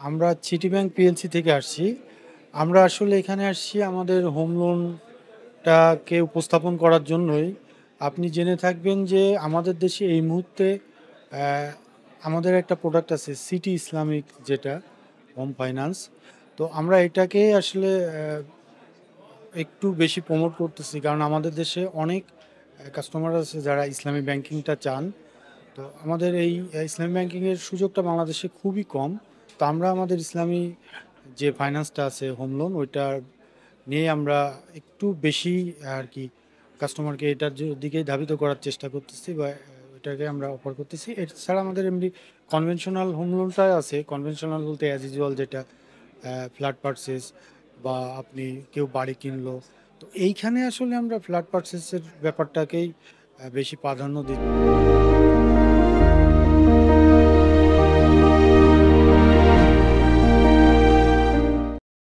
আমরা city bank PLC থেকে আসছি। আমরা আসলে এখানে আসছি আমাদের হোম লোনটাকে উপস্থাপন করার জন্যই। আপনি জেনে থাকবেন যে আমাদের দেশে এই মুহূর্তে আহ, আমাদের একটা প্রোডাক্ট আছে সিটি ইসলামিক, যেটা হোম ফাইন্যান্স। তো আমরা এটাকে আসলে একটু বেশি প্রমোট করতেছি, কারণ আমাদের দেশে অনেক কাস্টমার আছে যারা ইসলামী ব্যাংকিংটা চান। তো আমাদের এই ইসলামী ব্যাংকিংয়ের সুযোগটা বাংলাদেশে খুবই কম। তো আমরা আমাদের ইসলামী যে ফাইন্যান্সটা আছে হোম লোন, ওইটা নিয়ে আমরা একটু বেশি আর কি কাস্টমারকে এটার দিকেই ধাবিত করার চেষ্টা করতেছি, বা ওইটাকে আমরা অফার করতেছি। এছাড়া আমাদের এমনি কনভেনশনাল হোম লোনটা আছে। কনভেনশনাল বলতে অ্যাজ ইউজুয়াল, যেটা ফ্ল্যাট পারচেস বা আপনি কেউ বাড়ি কিনলো, তো এইখানে আসলে আমরা ফ্ল্যাট পারচেসের ব্যাপারটাকেই বেশি প্রাধান্য দিই।